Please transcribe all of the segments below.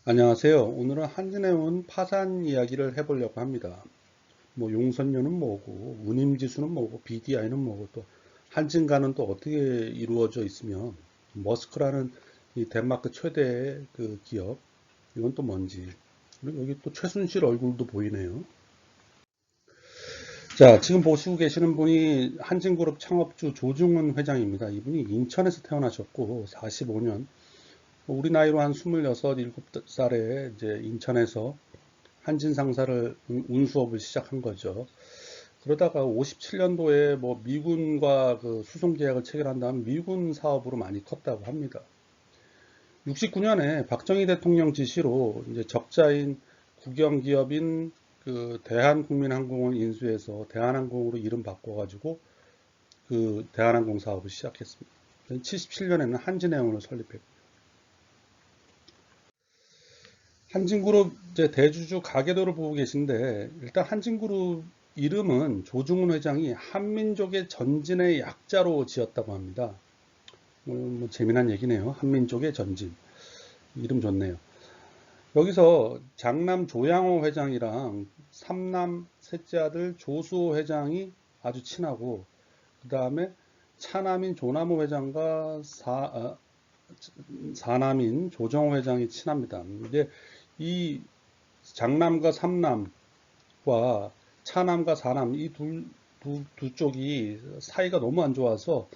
안녕하세요. 오늘은 한진해운 파산 이야기를 해보려고 합니다. 뭐 용선료는 뭐고, 운임지수는 뭐고, BDI는 뭐고, 또 한진가는 또 어떻게 이루어져 있으며, 머스크라는 이 덴마크 최대의 그 기업, 이건 또 뭔지. 그리고 여기 또 최순실 얼굴도 보이네요. 자, 지금 보시고 계시는 분이 한진그룹 창업주 조중훈 회장입니다. 이분이 인천에서 태어나셨고, 45년, 우리 나이로 한 26, 7살에 이제 인천에서 한진상사를 운수업을 시작한 거죠. 그러다가 57년도에 뭐 미군과 그 수송 계약을 체결한 다음 미군 사업으로 많이 컸다고 합니다. 69년에 박정희 대통령 지시로 이제 적자인 국영기업인 그 대한국민항공을 인수해서 대한항공으로 이름 바꿔가지고 그 대한항공 사업을 시작했습니다. 77년에는 한진해운을 설립했고 한진그룹 이제 대주주 가계도를 보고 계신데 일단 한진그룹 이름은 조중훈 회장이 한민족의 전진의 약자로 지었다고 합니다. 뭐 재미난 얘기네요. 한민족의 전진. 이름 좋네요. 여기서 장남 조양호 회장이랑 삼남 셋째 아들 조수호 회장이 아주 친하고 그 다음에 차남인 조남호 회장과 사남인 조정호 회장이 친합니다. 근데 이 장남과 삼남과 차남과 사남 이 두 쪽이 사이가 너무 안 좋아서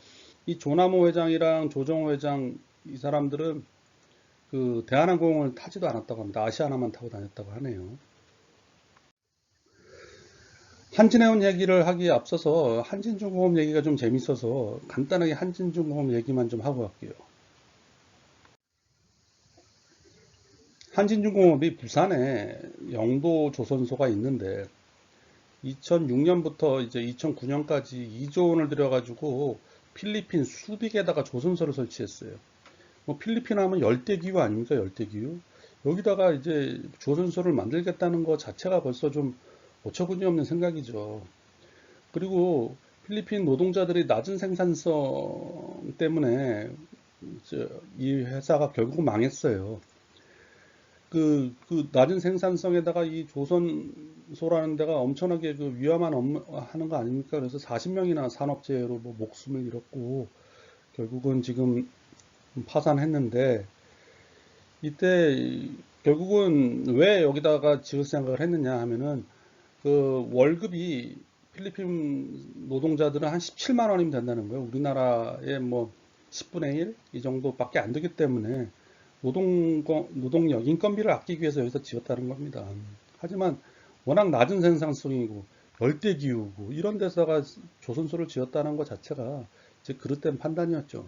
이 조남호 회장이랑 조정호 회장 이 사람들은 그 대한항공을 타지도 않았다고 합니다. 아시아나만 타고 다녔다고 하네요. 한진해운 얘기를 하기에 앞서서 한진중공업 얘기가 좀 재밌어서 간단하게 한진중공업 얘기만 좀 하고 갈게요. 한진중공업이 부산에 영도 조선소가 있는데 2006년부터 이제 2009년까지 2조 원을 들여가지고 필리핀 수빅에다가 조선소를 설치했어요. 뭐 필리핀 하면 열대기후 아닙니까? 열대기후. 여기다가 이제 조선소를 만들겠다는 것 자체가 벌써 좀 어처구니 없는 생각이죠. 그리고 필리핀 노동자들이 낮은 생산성 때문에 이 회사가 결국 망했어요. 그 낮은 생산성에다가 이 조선소라는 데가 엄청나게 그 위험한 업무 하는 거 아닙니까? 그래서 40명이나 산업재해로 뭐 목숨을 잃었고, 결국은 지금 파산했는데, 이때 결국은 왜 여기다가 지을 생각을 했느냐 하면은, 그 월급이 필리핀 노동자들은 한 17만 원이면 된다는 거예요. 우리나라의 뭐 10분의 1? 이 정도밖에 안 되기 때문에 노동력, 인건비를 아끼기 위해서 여기서 지었다는 겁니다. 하지만 워낙 낮은 생산성이고 열대기후고 이런 데다가 조선소를 지었다는 것 자체가 제 그릇된 판단이었죠.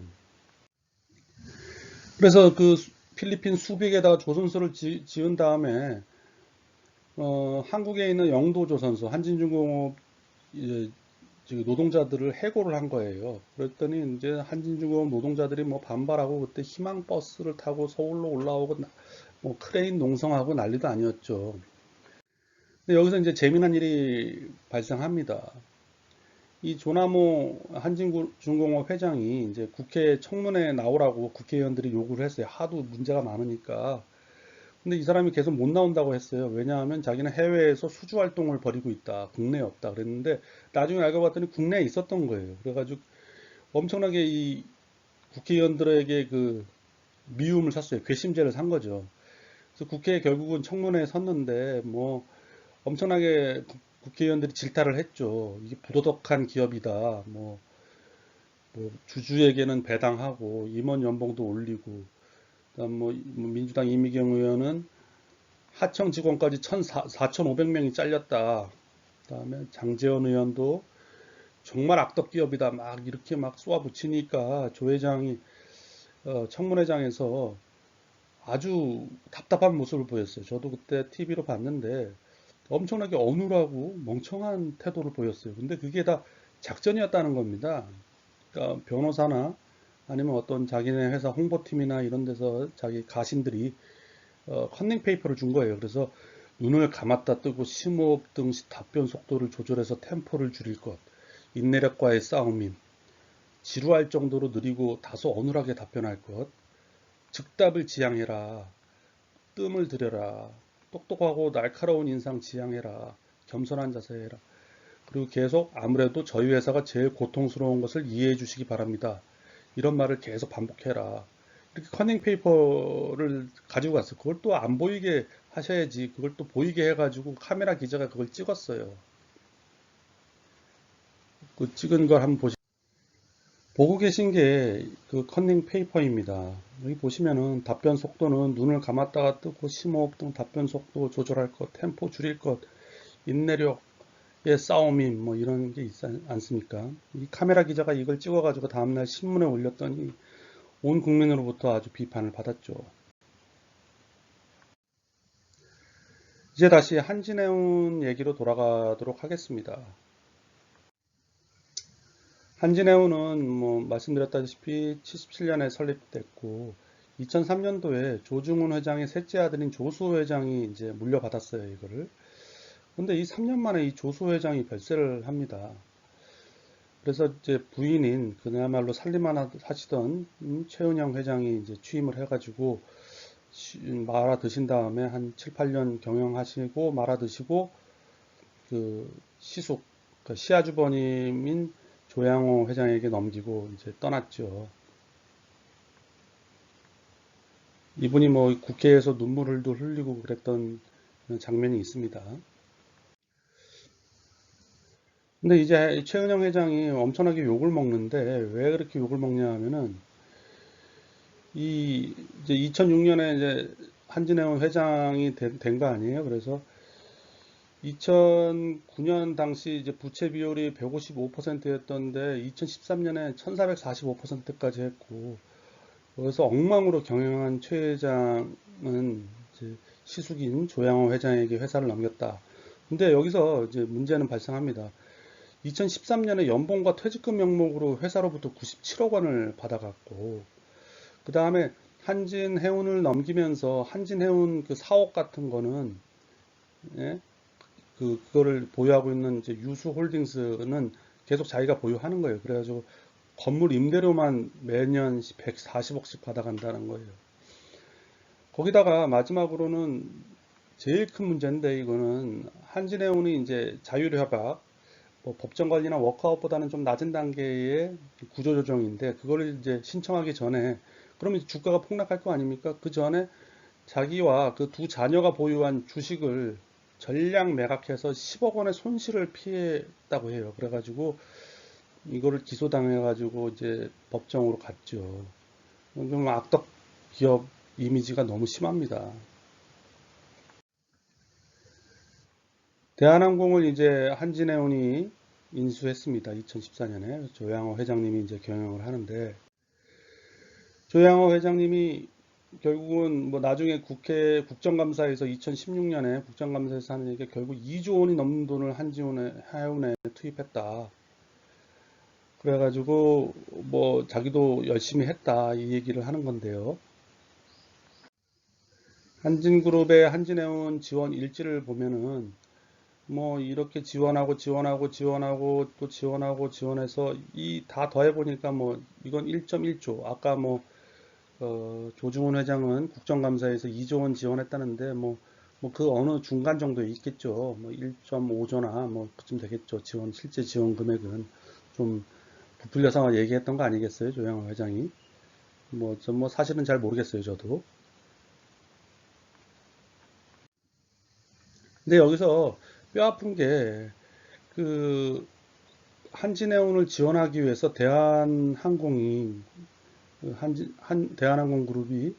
그래서 그 필리핀 수빅에다가 조선소를 지은 다음에 한국에 있는 영도조선소, 한진중공업 이제 지금 노동자들을 해고를 한 거예요. 그랬더니 이제 한진중공업 노동자들이 뭐 반발하고 그때 희망버스를 타고 서울로 올라오고 뭐 크레인 농성하고 난리도 아니었죠. 근데 여기서 이제 재미난 일이 발생합니다. 이 조남호 한진중공업 회장이 이제 국회 청문회에 나오라고 국회의원들이 요구를 했어요. 하도 문제가 많으니까. 근데 이 사람이 계속 못 나온다고 했어요. 왜냐하면 자기는 해외에서 수주 활동을 벌이고 있다. 국내에 없다. 그랬는데 나중에 알고 봤더니 국내에 있었던 거예요. 그래가지고 엄청나게 이 국회의원들에게 그 미움을 샀어요. 괘씸죄를 산 거죠. 그래서 국회에 결국은 청문회에 섰는데 뭐 엄청나게 국회의원들이 질타를 했죠. 이게 부도덕한 기업이다. 뭐 주주에게는 배당하고 임원 연봉도 올리고 그다음 뭐 민주당 이미경 의원은 하청 직원까지 4,500명이 잘렸다. 그다음에 장제원 의원도 정말 악덕 기업이다. 막 이렇게 막 쏘아붙이니까 조 회장이 청문회장에서 아주 답답한 모습을 보였어요. 저도 그때 TV로 봤는데 엄청나게 어눌하고 멍청한 태도를 보였어요. 근데 그게 다 작전이었다는 겁니다. 그러니까 변호사나 아니면 어떤 자기네 회사 홍보팀이나 이런 데서 자기 가신들이 컨닝 페이퍼를 준 거예요. 그래서 눈을 감았다 뜨고 심호흡 등 답변 속도를 조절해서 템포를 줄일 것, 인내력과의 싸움임, 지루할 정도로 느리고 다소 어눌하게 답변할 것, 즉답을 지향해라. 뜸을 들여라. 똑똑하고 날카로운 인상 지향해라. 겸손한 자세 해라. 그리고 계속 아무래도 저희 회사가 제일 고통스러운 것을 이해해 주시기 바랍니다. 이런 말을 계속 반복해라. 이렇게 커닝 페이퍼를 가지고 갔어요. 그걸 또 안 보이게 하셔야지. 그걸 또 보이게 해가지고 카메라 기자가 그걸 찍었어요. 그 찍은 걸 한번 보고 계신 게 그 커닝 페이퍼입니다. 여기 보시면은 답변 속도는 눈을 감았다가 뜨고 심호흡 등 답변 속도 조절할 것, 템포 줄일 것, 인내력의 싸움이 뭐 이런 게 있지 않습니까? 이 카메라 기자가 이걸 찍어가지고 다음날 신문에 올렸더니 온 국민으로부터 아주 비판을 받았죠. 이제 다시 한진해운 얘기로 돌아가도록 하겠습니다. 한진해운은 뭐 말씀드렸다시피 77년에 설립됐고 2003년도에 조중훈 회장의 셋째 아들인 조수 회장이 이제 물려받았어요, 이거를. 근데 이 3년 만에 이 조수 회장이 별세를 합니다. 그래서 이제 부인인 그야말로 살림만 하시던 최은영 회장이 이제 취임을 해가지고 말아 드신 다음에 한 7, 8년 경영하시고 말아 드시고 그 시숙, 그 시아주버님인 조양호 회장에게 넘기고 이제 떠났죠. 이분이 뭐 국회에서 눈물을 흘리고 그랬던 장면이 있습니다. 근데 이제 최은영 회장이 엄청나게 욕을 먹는데 왜 그렇게 욕을 먹냐 하면은 이 이제 2006년에 이제 한진해운 회장이 된 거 아니에요. 그래서 2009년 당시 이제 부채 비율이 155%였던데 2013년에 1445%까지 했고 그래서 엉망으로 경영한 최 회장은 이제 시숙인 조양호 회장에게 회사를 넘겼다. 근데 여기서 이제 문제는 발생합니다. 2013년에 연봉과 퇴직금 명목으로 회사로부터 97억 원을 받아갔고 그 다음에 한진해운을 넘기면서 한진해운 그 사옥 같은 거는 예? 그거를 보유하고 있는 이제 유수홀딩스는 계속 자기가 보유하는 거예요. 그래가지고 건물 임대료만 매년 140억씩 받아간다는 거예요. 거기다가 마지막으로는 제일 큰 문제인데 이거는 한진해운이 이제 자율협약, 뭐 법정 관리나 워크아웃보다는 좀 낮은 단계의 구조조정인데 그거를 이제 신청하기 전에 그러면 주가가 폭락할 거 아닙니까? 그 전에 자기와 그 두 자녀가 보유한 주식을 전량 매각해서 10억 원의 손실을 피했다고 해요. 그래가지고 이거를 기소당해가지고 이제 법정으로 갔죠. 좀 악덕 기업 이미지가 너무 심합니다. 대한항공을 이제 한진해운이 인수했습니다. 2014년에 조양호 회장님이 이제 경영을 하는데 조양호 회장님이 결국은 뭐 나중에 국회 국정감사에서 2016년에 국정감사에서 하는 얘기가 결국 2조 원이 넘는 돈을 한진해운에 투입했다. 그래가지고 뭐 자기도 열심히 했다 이 얘기를 하는 건데요. 한진그룹의 한진해운 지원 일지를 보면은 뭐 이렇게 지원하고 또 지원해서 이 다 더해 보니까 뭐 이건 1.1조 아까 뭐 조중훈 회장은 국정감사에서 2조 원 지원했다는데 뭐 그 어느 중간 정도에 있겠죠. 뭐 1.5조나 뭐 그쯤 되겠죠. 실제 지원 금액은 좀 부풀려서 얘기했던 거 아니겠어요, 조양호 회장이? 뭐 사실은 잘 모르겠어요, 저도. 근데 여기서 뼈 아픈 게 그 한진해운을 지원하기 위해서 대한항공이 대한항공 그룹이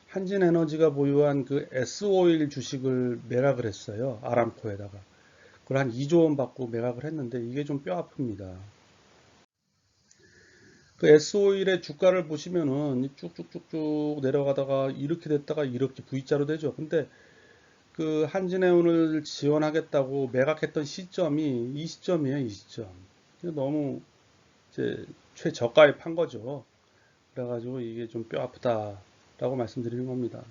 한진에너지가 보유한 그 S오일 주식을 매각을 했어요. 아람코에다가. 그걸 한 2조 원 받고 매각을 했는데 이게 좀 뼈 아픕니다. 그 S오일의 주가를 보시면은 쭉쭉쭉쭉 내려가다가 이렇게 됐다가 이렇게 V자로 되죠. 근데 그 한진해운을 지원하겠다고 매각했던 시점이 이 시점이에요, 이 시점. 너무 이제 최저가에 판 거죠. 그래가지고 이게 좀 뼈 아프다라고 말씀드리는 겁니다.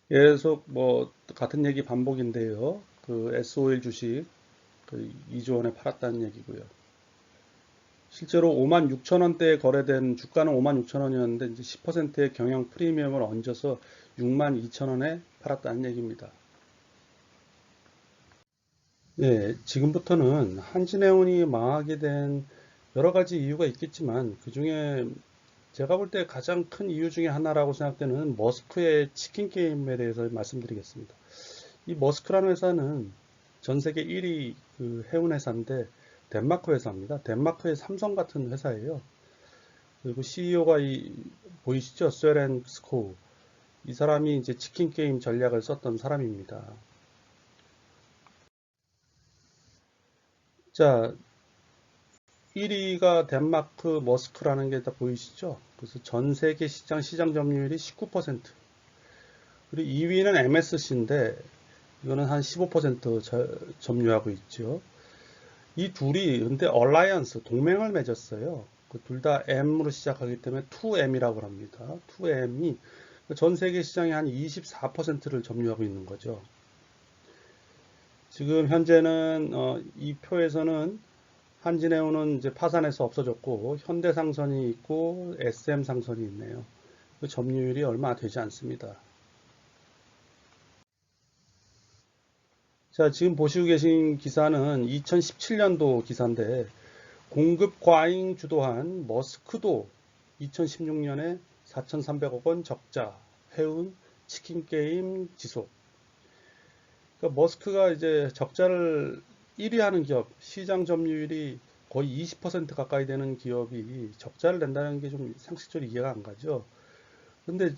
계속 뭐 같은 얘기 반복인데요. 그 S오일 주식 그 2조 원에 팔았다는 얘기고요. 실제로 56,000원대에 거래된 주가는 56,000원이었는데 이제 10%의 경영 프리미엄을 얹어서 62,000원에 팔았다는 얘기입니다. 예, 지금부터는 한진해운이 망하게 된 여러 가지 이유가 있겠지만 그 중에 제가 볼 때 가장 큰 이유 중에 하나라고 생각되는 머스크의 치킨 게임에 대해서 말씀드리겠습니다. 이 머스크라는 회사는 전 세계 1위 그 해운 회사인데 덴마크 회사입니다. 덴마크의 삼성 같은 회사예요. 그리고 CEO가 보이시죠? 쇠렌 스코우. 이 사람이 이제 치킨 게임 전략을 썼던 사람입니다. 자, 1위가 덴마크 머스크라는 게 다 보이시죠? 그래서 전 세계 시장 점유율이 19%. 그리고 2위는 MSC인데 이거는 한 15% 점유하고 있죠. 이 둘이 근데 얼라이언스 동맹을 맺었어요. 그 둘 다 M으로 시작하기 때문에 2M이라고 합니다. 2M이 전 세계 시장의 한 24%를 점유하고 있는 거죠. 지금 현재는 이 표에서는 한진해운은 이제 파산해서 없어졌고 현대상선이 있고 SM상선이 있네요. 그 점유율이 얼마 되지 않습니다. 자, 지금 보시고 계신 기사는 2017년도 기사인데 공급 과잉 주도한 머스크도 2016년에 4,300억 원 적자, 해운, 치킨 게임 지속. 그러니까 머스크가 이제 적자를 1위 하는 기업, 시장 점유율이 거의 20% 가까이 되는 기업이 적자를 낸다는 게 좀 상식적으로 이해가 안 가죠. 근데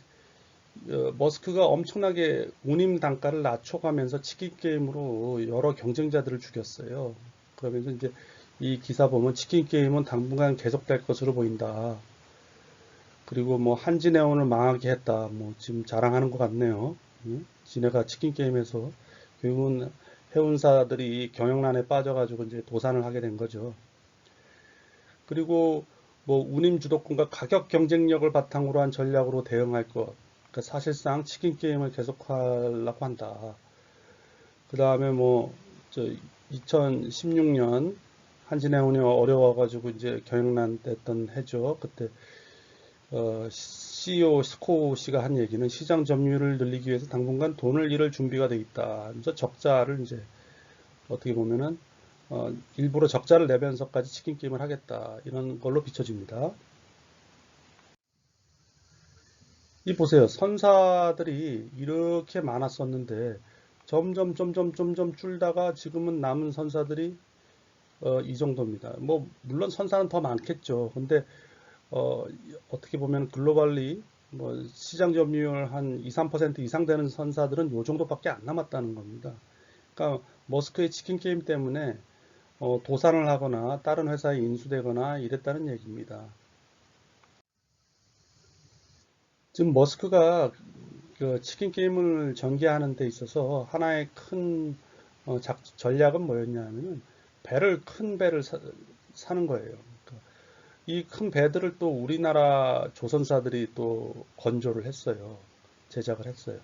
머스크가 엄청나게 운임 단가를 낮춰가면서 치킨 게임으로 여러 경쟁자들을 죽였어요. 그러면서 이제 이 기사 보면 치킨 게임은 당분간 계속될 것으로 보인다. 그리고 뭐 한진해운을 망하게 했다. 뭐 지금 자랑하는 것 같네요. 지네가 치킨 게임에서 결국은 해운사들이 경영난에 빠져가지고 이제 도산을 하게 된 거죠. 그리고 뭐 운임 주도권과 가격 경쟁력을 바탕으로 한 전략으로 대응할 것. 그러니까 사실상 치킨 게임을 계속하려고 한다. 그 다음에 뭐 저 2016년 한진해운이 어려워가지고 이제 경영난 됐던 해죠. 그때 CEO 스코우 씨가 한 얘기는 시장 점유율을 늘리기 위해서 당분간 돈을 잃을 준비가 돼 있다. 그래서 적자를 이제 어떻게 보면은 일부러 적자를 내면서까지 치킨 게임을 하겠다. 이런 걸로 비춰집니다. 이 보세요. 선사들이 이렇게 많았었는데 점점 줄다가 지금은 남은 선사들이 이 정도입니다. 뭐 물론 선사는 더 많겠죠. 근데 어떻게 보면 글로벌리 뭐 시장 점유율 한 2, 3% 이상 되는 선사들은 요 정도밖에 안 남았다는 겁니다. 그러니까 머스크의 치킨 게임 때문에 도산을 하거나 다른 회사에 인수되거나 이랬다는 얘기입니다. 지금 머스크가 그 치킨 게임을 전개하는 데 있어서 하나의 큰 전략은 뭐였냐면은 큰 배를 사는 거예요. 이 큰 배들을 또 우리나라 조선사들이 또 건조를 했어요. 제작을 했어요.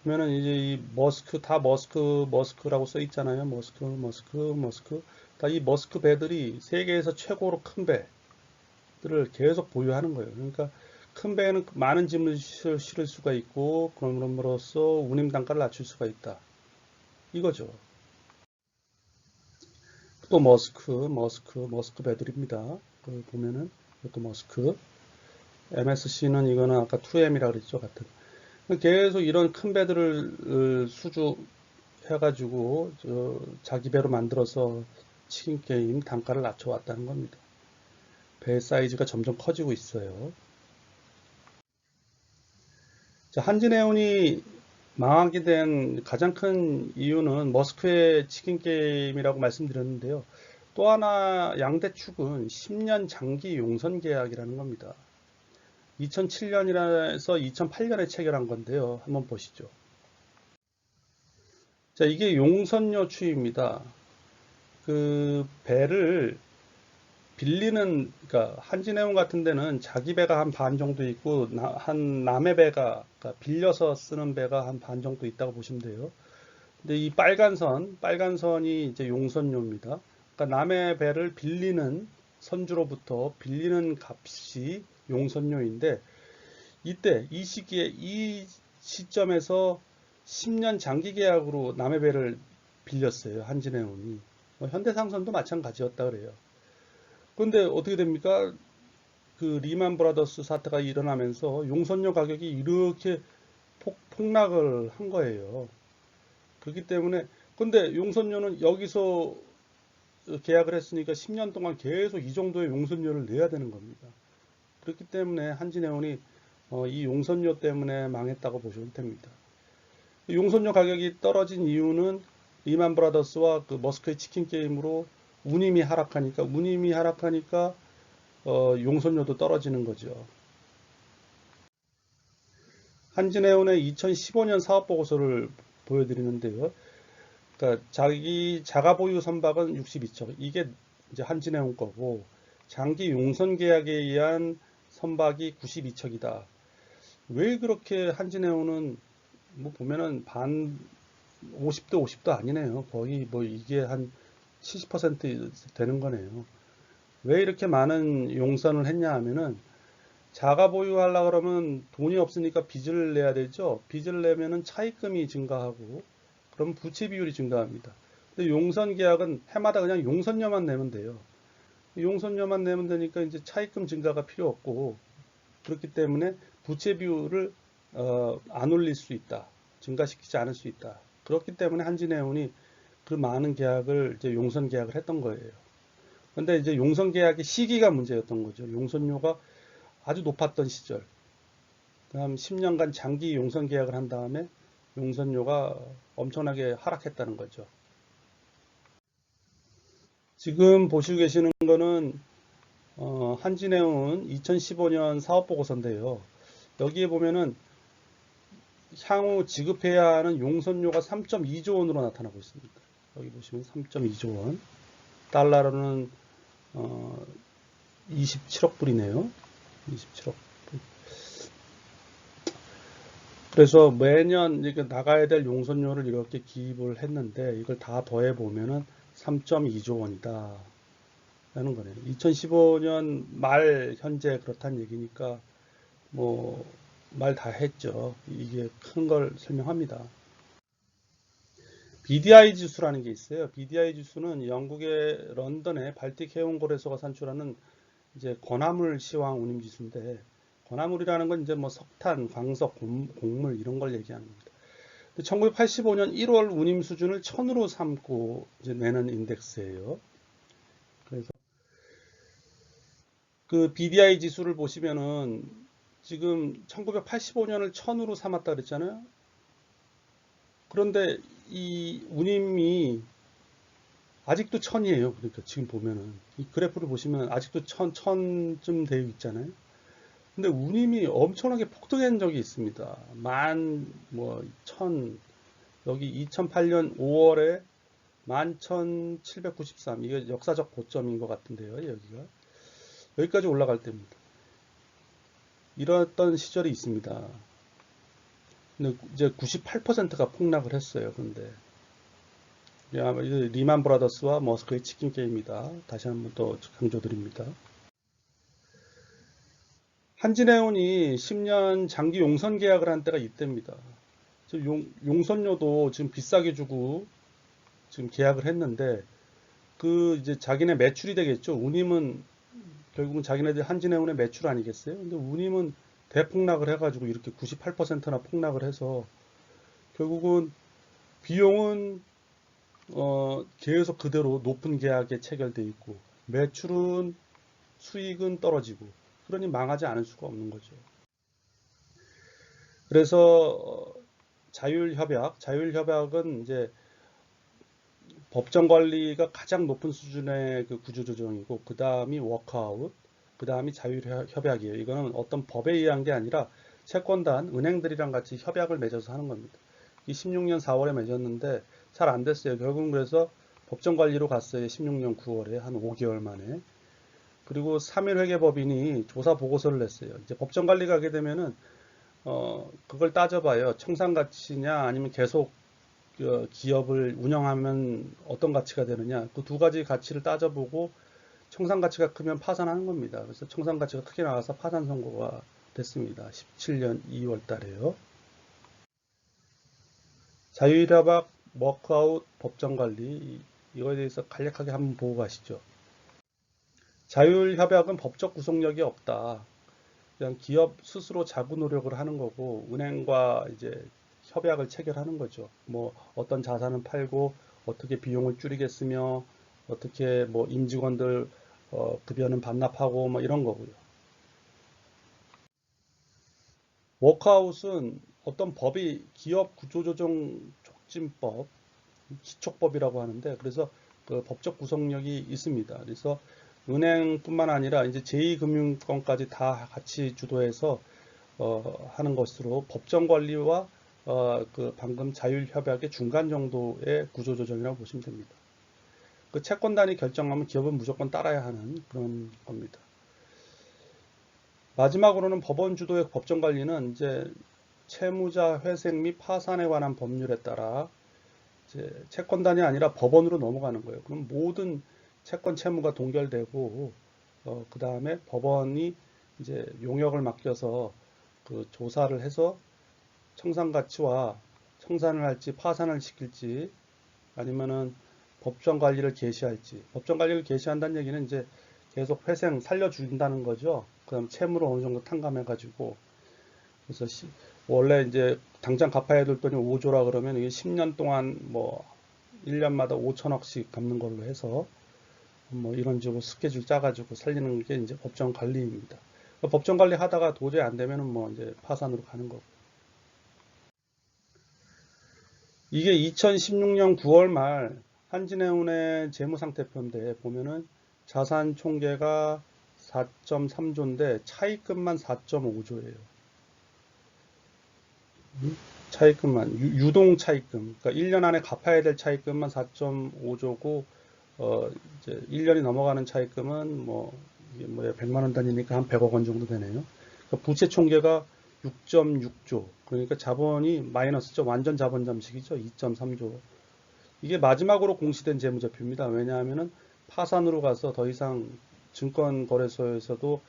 그러면은 이제 이 머스크라고 써 있잖아요. 머스크. 다 이 머스크 배들이 세계에서 최고로 큰 배들을 계속 보유하는 거예요. 그러니까 큰 배에는 많은 짐을 실을 수가 있고 그럼으로써 운임 단가를 낮출 수가 있다. 이거죠. 또 머스크 배들입니다. 보면은 이것도 머스크. MSC는 이거는 아까 2M이라 그랬죠, 같은. 계속 이런 큰 배들을 수주해가지고 자기 배로 만들어서 치킨 게임 단가를 낮춰왔다는 겁니다. 배 사이즈가 점점 커지고 있어요. 자, 한진해운이 망하게 된 가장 큰 이유는 머스크의 치킨 게임이라고 말씀드렸는데요. 또 하나 양대 축은 10년 장기 용선 계약이라는 겁니다. 2007년이라서 2008년에 체결한 건데요. 한번 보시죠. 자, 이게 용선료 추이입니다. 그 배를 빌리는, 그러니까 한진해운 같은 데는 자기 배가 한 반 정도 있고 한 남의 배가, 그러니까 빌려서 쓰는 배가 한 반 정도 있다고 보시면 돼요. 근데 이 빨간 선이 이제 용선료입니다. 그러니까 남의 배를 빌리는 선주로부터 빌리는 값이 용선료인데, 이때 이 시기에 이 시점에서 10년 장기 계약으로 남의 배를 빌렸어요. 한진해운이. 현대상선도 마찬가지였다 그래요. 그런데 어떻게 됩니까? 그 리만 브라더스 사태가 일어나면서 용선료 가격이 이렇게 폭락을 한 거예요. 그렇기 때문에, 근데 용선료는 여기서 계약을 했으니까 10년 동안 계속 이 정도의 용선료를 내야 되는 겁니다. 그렇기 때문에 한진해운이 이 용선료 때문에 망했다고 보시면 됩니다. 용선료 가격이 떨어진 이유는 리만 브라더스와 그 머스크의 치킨 게임으로 운임이 하락하니까 용선료도 떨어지는 거죠. 한진해운의 2015년 사업보고서를 보여드리는데요. 그러니까 자기 자가보유 선박은 62척. 이게 이제 한진해운 거고, 장기 용선 계약에 의한 선박이 92척이다. 왜 그렇게 한진해운은 뭐 보면은 50대 50도 아니네요. 거의 뭐 이게 한 70% 되는 거네요. 왜 이렇게 많은 용선을 했냐 하면은, 자가 보유하려고 그러면 돈이 없으니까 빚을 내야 되죠. 빚을 내면은 차입금이 증가하고, 그럼 부채 비율이 증가합니다. 근데 용선 계약은 해마다 그냥 용선료만 내면 돼요. 용선료만 내면 되니까 이제 차입금 증가가 필요 없고, 그렇기 때문에 부채 비율을 안 올릴 수 있다. 증가시키지 않을 수 있다. 그렇기 때문에 한진해운이 그 많은 계약을 이제 용선 계약을 했던 거예요. 근데 이제 용선 계약의 시기가 문제였던 거죠. 용선료가 아주 높았던 시절. 다음 10년간 장기 용선 계약을 한 다음에 용선료가 엄청나게 하락했다는 거죠. 지금 보시고 계시는 거는 한진해운 2015년 사업보고서인데요. 여기에 보면은 향후 지급해야 하는 용선료가 3.2조 원으로 나타나고 있습니다. 여기 보시면 3.2조 원. 달러로는 27억 불이네요. 27억. 그래서 매년 이렇게 나가야 될 용선료를 이렇게 기입을 했는데 이걸 다 더해 보면은 3.2조 원이다. 라는 거네요. 2015년 말 현재 그렇다는 얘기니까 뭐 말 다 했죠. 이게 큰 걸 설명합니다. BDI 지수라는 게 있어요. BDI 지수는 영국의 런던의 발틱 해운거래소가 산출하는 이제 권화물 시황 운임 지수인데, 권화물이라는 건 이제 뭐 석탄, 광석, 곡물 이런 걸 얘기하는 겁니다. 1985년 1월 운임 수준을 1000으로 삼고 이제 내는 인덱스예요. 그래서 그 BDI 지수를 보시면은 지금 1985년을 1000으로 삼았다 그랬잖아요. 그런데 이 운임이 아직도 1000이에요. 그러니까 지금 보면은 이 그래프를 보시면 아직도 1000쯤 되어 있잖아요. 근데 운임이 엄청나게 폭등한 적이 있습니다. 뭐 1000, 여기 2008년 5월에 11,793. 이게 역사적 고점인 것 같은데요. 여기까지 올라갈 때입니다. 이랬던 시절이 있습니다. 근데 이제 98%가 폭락을 했어요. 근데 리만 브라더스와 머스크의 치킨 게임이다. 다시 한번 더 강조드립니다. 한진해운이 10년 장기 용선 계약을 한 때가 이때입니다. 용선료도 지금 비싸게 주고 지금 계약을 했는데, 그 이제 자기네 매출이 되겠죠. 운임은 결국은 자기네들 한진해운의 매출 아니겠어요? 근데 운임은 대폭락을 해가지고 이렇게 98%나 폭락을 해서 결국은 비용은 계속 그대로 높은 계약에 체결돼 있고, 매출은 수익은 떨어지고, 그러니 망하지 않을 수가 없는 거죠. 그래서 자율협약은 이제 법정 관리가 가장 높은 수준의 그 구조조정이고, 그 다음이 워크아웃, 그 다음이 자율협약이에요. 이거는 어떤 법에 의한 게 아니라 채권단, 은행들이랑 같이 협약을 맺어서 하는 겁니다. 이 16년 4월에 맺었는데 잘 안 됐어요. 결국은 그래서 법정 관리로 갔어요. 16년 9월에 한 5개월 만에. 그리고 3일 회계법인이 조사 보고서를 냈어요. 이제 법정 관리 가게 되면은 그걸 따져봐요. 청산 가치냐 아니면 계속 기업을 운영하면 어떤 가치가 되느냐. 그 두 가지 가치를 따져보고 청산 가치가 크면 파산하는 겁니다. 그래서 청산 가치가 크게 나가서 파산 선고가 됐습니다. 17년 2월 달에요. 자유협약, 워크아웃, 법정관리 이거에 대해서 간략하게 한번 보고 가시죠. 자율협약은 법적 구속력이 없다. 그냥 기업 스스로 자구 노력을 하는 거고 은행과 이제 협약을 체결하는 거죠. 뭐 어떤 자산을 팔고 어떻게 비용을 줄이겠으며 어떻게 뭐 임직원들 급여는 반납하고 뭐 이런 거고요. 워크아웃은 어떤 법이 기업 구조조정 촉진법, 기촉법이라고 하는데 그래서 그 법적 구속력이 있습니다. 그래서 은행뿐만 아니라 이제 제2금융권까지 다 같이 주도해서 하는 것으로 법정 관리와 그 방금 자율협약의 중간 정도의 구조조정이라고 보시면 됩니다. 그 채권단이 결정하면 기업은 무조건 따라야 하는 그런 겁니다. 마지막으로는 법원 주도의 법정 관리는 이제 채무자 회생 및 파산에 관한 법률에 따라 이제 채권단이 아니라 법원으로 넘어가는 거예요. 그럼 모든 채권 채무가 동결되고 그 다음에 법원이 이제 용역을 맡겨서 그 조사를 해서 청산 가치와 청산을 할지 파산을 시킬지 아니면은 법정 관리를 개시할지 법정 관리를 개시한다는 얘기는 이제 계속 회생 살려준다는 거죠. 그다음 채무를 어느 정도 탕감해 가지고 그래서 원래 이제 당장 갚아야 될 돈이 5조라 그러면 이게 10년 동안 뭐 1년마다 5천억씩 갚는 걸로 해서 뭐 이런 식으로 스케줄 짜가지고 살리는 게 이제 법정 관리입니다. 법정 관리 하다가 도저히 안 되면은 뭐 이제 파산으로 가는 거고. 이게 2016년 9월 말 한진해운의 재무상태표인데 보면은 자산 총계가 4.3조인데 차입금만 4.5조예요. 차입금만 유동 차입금. 그러니까 1년 안에 갚아야 될 차입금만 4.5조고 이제 1년이 넘어가는 차입금은 뭐 이게 뭐 100만 원 단위니까 한 100억 원 정도 되네요. 그러니까 부채 총계가 6.6조. 그러니까 자본이 마이너스죠. 완전 자본 잠식이죠. 2.3조. 이게 마지막으로 공시된 재무제표입니다. 왜냐하면은 파산으로 가서 더 이상 증권거래소에서도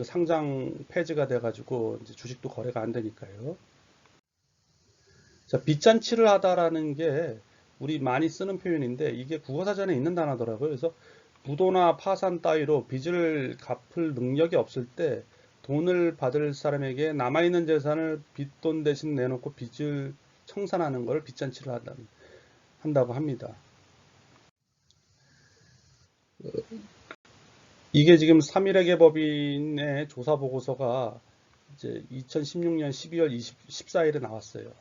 상장 폐지가 돼가지고 이제 주식도 거래가 안 되니까요. 자, 빚잔치를 하다라는 게 우리 많이 쓰는 표현인데 이게 국어사전에 있는 단어더라고요. 그래서 부도나 파산 따위로 빚을 갚을 능력이 없을 때 돈을 받을 사람에게 남아있는 재산을 빚돈 대신 내놓고 빚을 청산하는 걸 빚잔치를 한다고 합니다. 이게 지금 3일회계 법인의 조사 보고서가 이제 2016년 12월 14일에 나왔어요.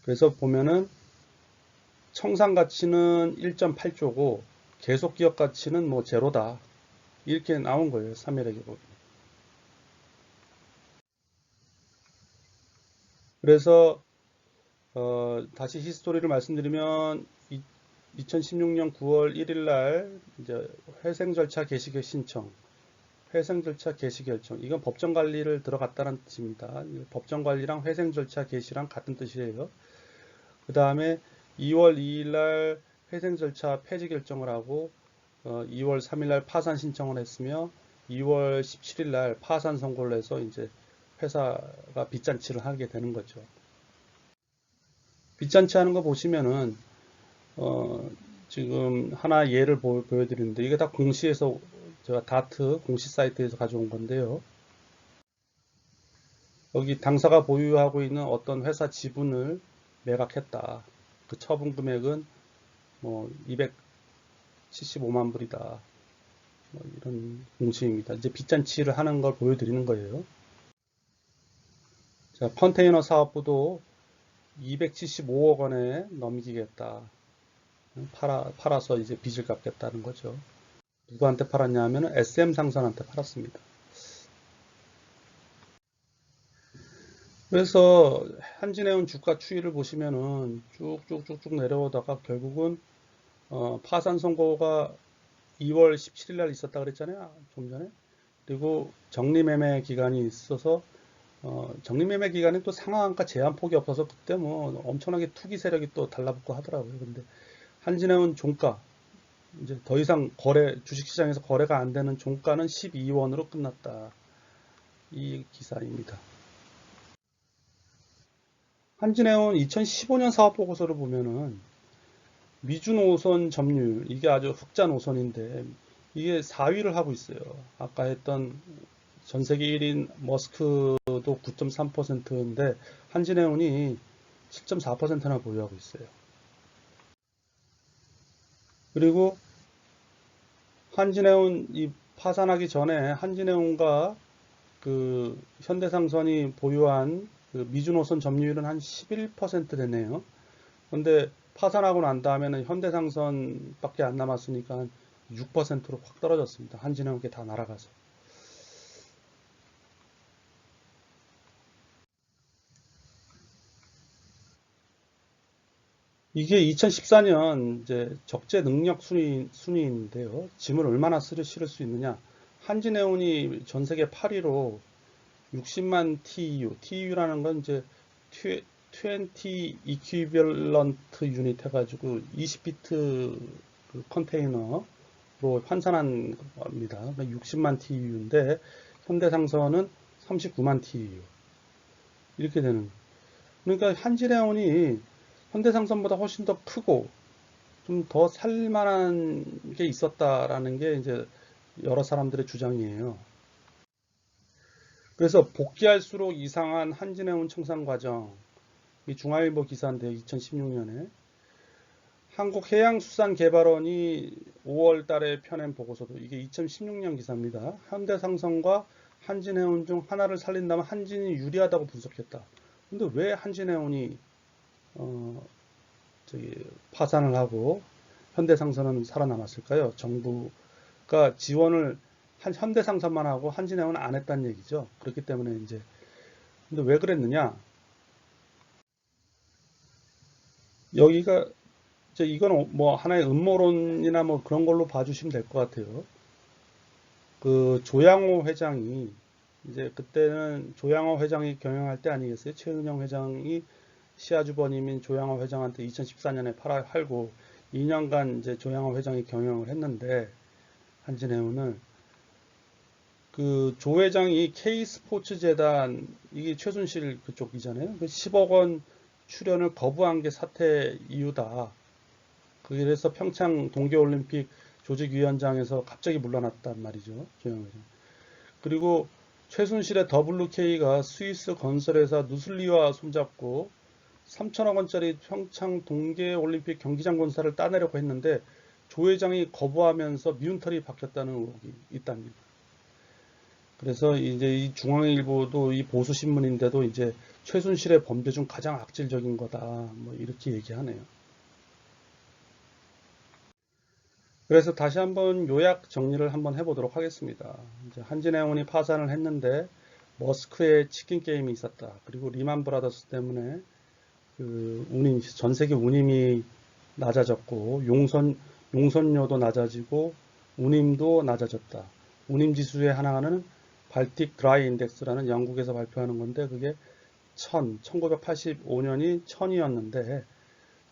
그래서 보면은 청산 가치는 1.8조고 계속 기업 가치는 뭐 제로다. 이렇게 나온 거예요. 3일회계 법인. 그래서 다시 히스토리를 말씀드리면 2016년 9월 1일 날 이제 회생 절차 개시 신청, 회생 절차 개시 결정. 이건 법정 관리를 들어갔다는 뜻입니다. 법정 관리랑 회생 절차 개시랑 같은 뜻이에요. 그 다음에 2월 2일 날 회생 절차 폐지 결정을 하고 2월 3일 날 파산 신청을 했으며 2월 17일 날 파산 선고를 해서 이제 회사가 빚잔치를 하게 되는 거죠. 빚잔치 하는 거 보시면은 지금 하나 예를 보여드리는데 이게 다 공시에서 제가 다트 공시 사이트에서 가져온 건데요. 여기 당사가 보유하고 있는 어떤 회사 지분을 매각했다. 그 처분 금액은 뭐 275만 불이다. 뭐 이런 공시입니다. 이제 빚잔치를 하는 걸 보여드리는 거예요. 자, 컨테이너 사업부도 275억 원에 넘기겠다. 팔아서 이제 빚을 갚겠다는 거죠. 누구한테 팔았냐 하면 SM 상선한테 팔았습니다. 그래서 한진해운 주가 추이를 보시면은 쭉쭉쭉쭉 내려오다가 결국은 파산 선고가 2월 17일 날 있었다 그랬잖아요. 좀 전에. 그리고 정리매매 기간이 있어서 정리매매 기간에 또 상하한가 제한폭이 없어서 그때 뭐 엄청나게 투기 세력이 또 달라붙고 하더라고요. 근데 한진해운 종가 이제 더 이상 주식시장에서 거래가 안 되는 종가는 12원으로 끝났다. 이 기사입니다. 한진해운 2015년 사업보고서를 보면은 미주 노선 점유율, 이게 아주 흑자 노선인데 이게 4위를 하고 있어요. 아까 했던 전 세계 1인 머스크도 9.3%인데 한진해운이 7.4%나 보유하고 있어요. 그리고 한진해운 이 파산하기 전에 한진해운과 그 현대상선이 보유한 그 미주노선 점유율은 한 11% 되네요. 근데 파산하고 난 다음에는 현대상선밖에 안 남았으니까 한 6%로 확 떨어졌습니다. 한진해운께 다 날아가서. 이게 2014년 이제 적재 능력 순위인데요. 짐을 얼마나 실을 수 있느냐. 한진해운이 전 세계 8위로 60만 TEU, TEU라는 건 이제 20 equivalent unit 해가지고 20피트 그 컨테이너로 환산한 겁니다. 그러니까 60만 TEU인데 현대상선은 39만 TEU 이렇게 되는. 그러니까 한진해운이 현대상선보다 훨씬 더 크고 좀 더 살만한 게 있었다라는 게 이제 여러 사람들의 주장이에요. 그래서 복귀할수록 이상한 한진해운 청산 과정, 이 중앙일보 기사인데 2016년에 한국해양수산개발원이 5월 달에 펴낸 보고서도 이게 2016년 기사입니다. 현대상선과 한진해운 중 하나를 살린다면 한진이 유리하다고 분석했다. 근데 왜 한진해운이 어, 파산을 하고 현대상선은 살아남았을까요? 정부가 지원을 현대상선만 하고 한진해운은 안 했다는 얘기죠. 그렇기 때문에 이제 근데 왜 그랬느냐? 여기가 이건 뭐 하나의 음모론이나 뭐 그런 걸로 봐주시면 될 것 같아요. 그 조양호 회장이 이제 그때는 조양호 회장이 경영할 때 아니겠어요? 최은영 회장이 시아주버님인 조양호 회장한테 2014년에 팔고 2년간 이제 조양호 회장이 경영을 했는데 한진해운을 그 조 회장이 K스포츠재단 이게 최순실 그쪽이잖아요. 그 10억 원 출연을 거부한 게 사퇴 이유다. 그래서 평창 동계올림픽 조직위원장에서 갑자기 물러났단 말이죠. 조영 회장. 그리고 최순실의 WK가 스위스 건설회사 누슬리와 손잡고 3천억 원짜리 평창 동계올림픽 경기장 건설을 따내려고 했는데 조 회장이 거부하면서 미운털이 박혔다는 의혹이 있답니다. 그래서 이제 이 중앙일보도 이 보수 신문인데도 이제 최순실의 범죄 중 가장 악질적인 거다. 뭐 이렇게 얘기하네요. 그래서 다시 한번 요약 정리를 한번 해보도록 하겠습니다. 이제 한진해운이 파산을 했는데 머스크의 치킨 게임이 있었다. 그리고 리만 브라더스 때문에 그 전 세계 운임이 낮아졌고 용선료도 낮아지고 운임도 낮아졌다. 운임 지수의 하나는 발틱 드라이 인덱스라는 영국에서 발표하는 건데 그게 1985년이 1000이었는데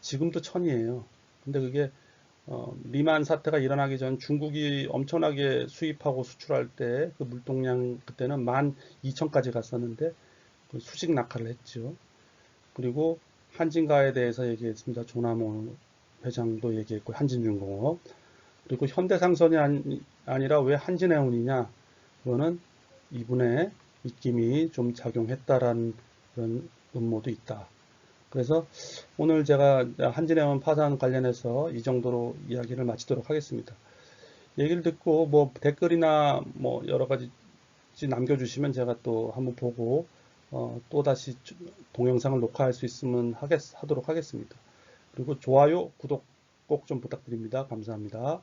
지금도 1000이에요. 근데 그게 리만 사태가 일어나기 전 중국이 엄청나게 수입하고 수출할 때 그 물동량 그때는 12,000까지 갔었는데 그 수직 낙하를 했죠. 그리고 한진가에 대해서 얘기했습니다. 조남호 회장도 얘기했고 한진중공업 그리고 현대상선이 아니라 왜 한진해운이냐 그거는 이분의 입김이 좀 작용했다라는 그런 음모도 있다. 그래서 오늘 제가 한진해운 파산 관련해서 이 정도로 이야기를 마치도록 하겠습니다. 얘기를 듣고 뭐 댓글이나 뭐 여러 가지 남겨주시면 제가 또 한번 보고 또 다시 동영상을 녹화할 수 있으면 하도록 하겠습니다. 그리고 좋아요, 구독 꼭 좀 부탁드립니다. 감사합니다.